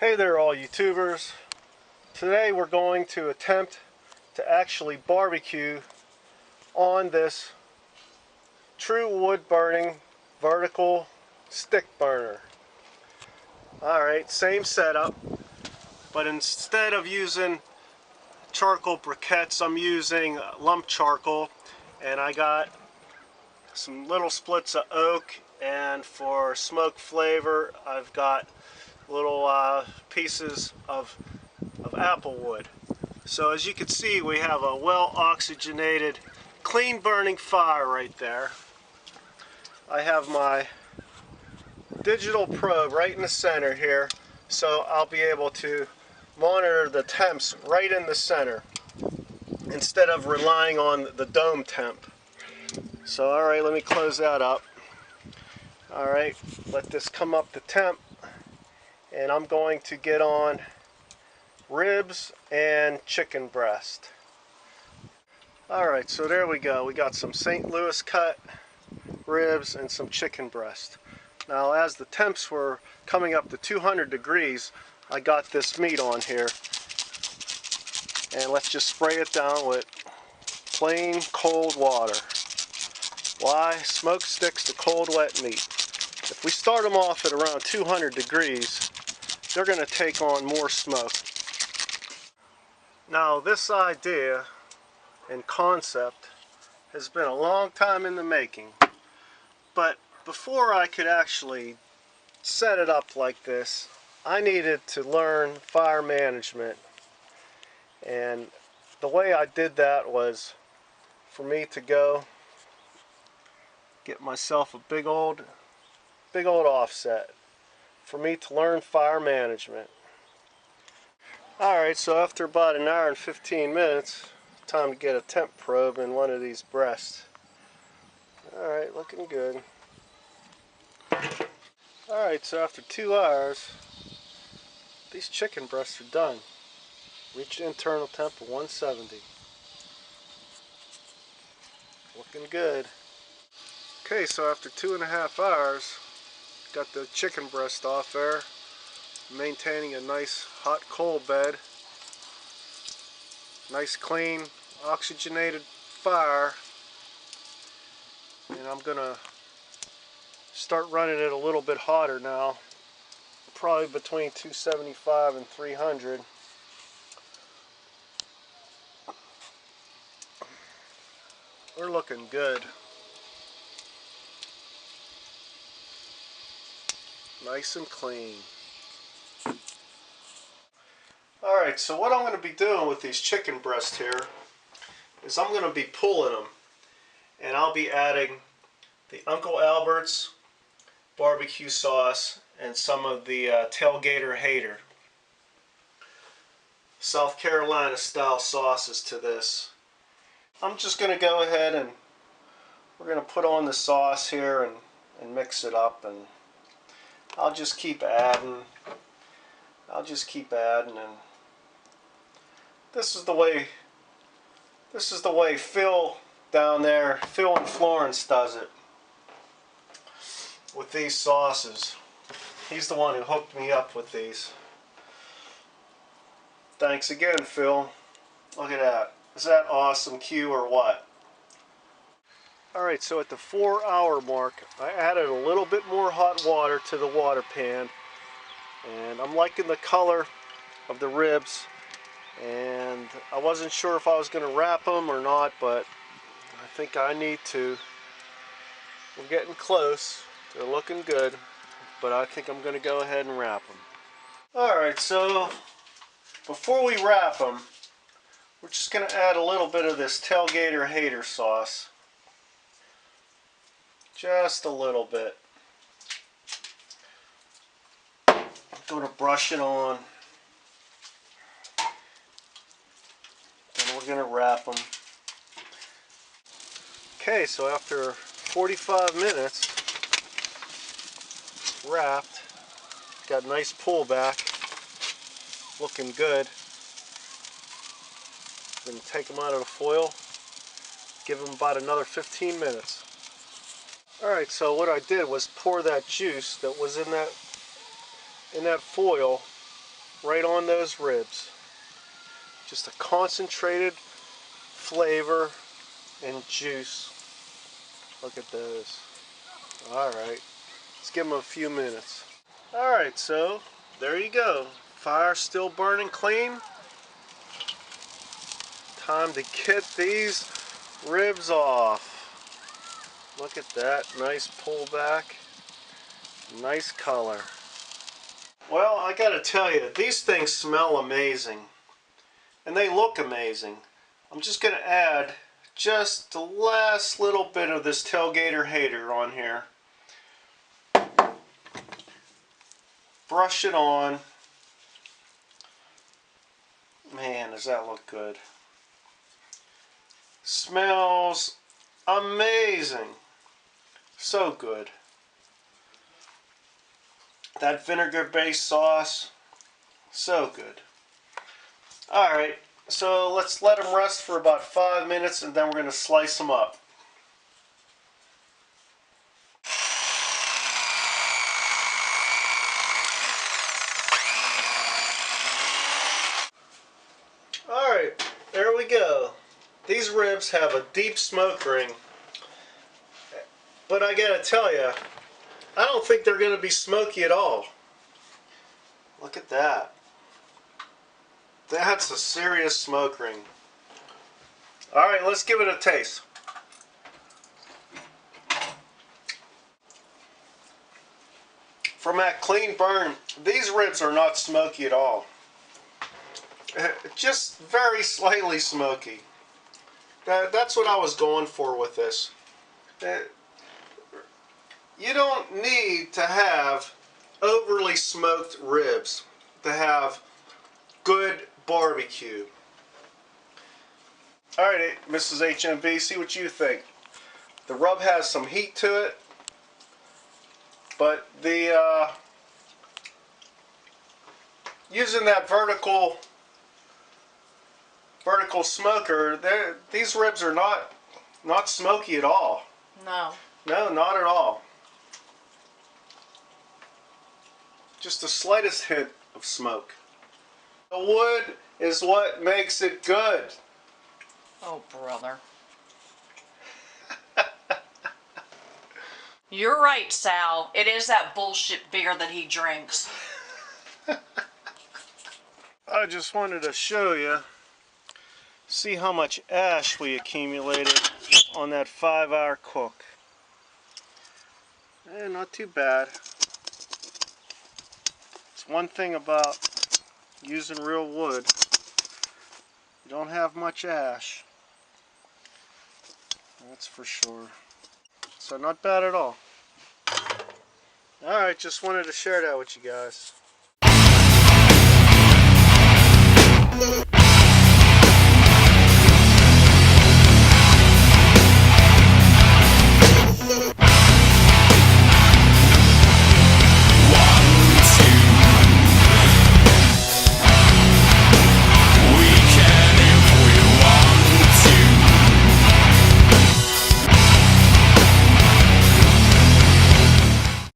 Hey there all YouTubers. Today we're going to attempt to actually barbecue on this true wood burning vertical stick burner. Alright, same setup, but instead of using charcoal briquettes, I'm using lump charcoal, and I got some little splits of oak, and for smoke flavor I've got little pieces of apple wood. So as you can see, we have a well oxygenated, clean burning fire right there. I have my digital probe right in the center here, so I'll be able to monitor the temps right in the center instead of relying on the dome temp. So alright, let me close that up. Alright, let this come up to temp, and I'm going to get on ribs and chicken breast. Alright, so there we go. We got some St. Louis cut ribs and some chicken breast. Now as the temps were coming up to 200 degrees, I got this meat on here. And let's just spray it down with plain cold water. Why? Smoke sticks to cold wet meat. If we start them off at around 200 degrees, they're going to take on more smoke. Now this idea and concept has been a long time in the making, but before I could actually set it up like this, I needed to learn fire management. And the way I did that was for me to go get myself a big old offset for me to learn fire management. Alright, so after about an hour and 15 minutes, time to get a temp probe in one of these breasts. Alright, looking good. Alright, so after 2 hours, these chicken breasts are done. Reached internal temp of 170. Looking good. Okay, so after 2.5 hours, got the chicken breast off there, maintaining a nice hot coal bed, nice clean oxygenated fire, and I'm gonna start running it a little bit hotter now, probably between 275 and 300. We're looking good. Nice and clean. Alright, so what I'm going to be doing with these chicken breasts here is I'm going to be pulling them, and I'll be adding the Uncle Albert's barbecue sauce and some of the Tailgater Hater South Carolina style sauces to this. I'm just going to go ahead and we're going to put on the sauce here and mix it up, and I'll just keep adding. And this is the way Phil down there, Phil in Florence, does it with these sauces. He's the one who hooked me up with these. Thanks again, Phil. Look at that. Is that awesome cue or what? Alright, so at the 4-hour mark, I added a little bit more hot water to the water pan, and I'm liking the color of the ribs, and I wasn't sure if I was going to wrap them or not, but I think I need to. We're getting close. They're looking good, but I think I'm going to go ahead and wrap them. Alright, so before we wrap them, we're just going to add a little bit of this Tailgater Hater sauce. Just a little bit. I'm going to brush it on. Then we're going to wrap them. Okay, so after 45 minutes, wrapped. Got a nice pullback. Looking good. I'm going to take them out of the foil. Give them about another 15 minutes. Alright, so what I did was pour that juice that was in that foil right on those ribs. Just a concentrated flavor and juice. Look at those. Alright, let's give them a few minutes. Alright, so there you go. Fire still burning clean. Time to get these ribs off. Look at that, nice pullback, nice color. Well, I gotta tell you, these things smell amazing. And they look amazing. I'm just gonna add just the last little bit of this Tailgater Hater on here. Brush it on. Man, does that look good. Smells amazing. So good. That vinegar-based sauce, so good. Alright, so let's let them rest for about 5 minutes and then we're going to slice them up. Alright, there we go. These ribs have a deep smoke ring. But I gotta tell you, I don't think they're going to be smoky at all. Look at that. That's a serious smoke ring. Alright, let's give it a taste. From that clean burn, these ribs are not smoky at all. Just very slightly smoky. That's what I was going for with this. You don't need to have overly smoked ribs to have good barbecue. Alright, Mrs. HMB, see what you think. The rub has some heat to it, but the using that vertical smoker, these ribs are not smoky at all. No. No, not at all. Just the slightest hint of smoke. The wood is what makes it good. Oh, brother. You're right, Sal. It is that bullshit beer that he drinks. I just wanted to show you, see how much ash we accumulated on that 5-hour cook. Not too bad. It's one thing about using real wood. You don't have much ash. That's for sure. So not bad at all. Alright, just wanted to share that with you guys.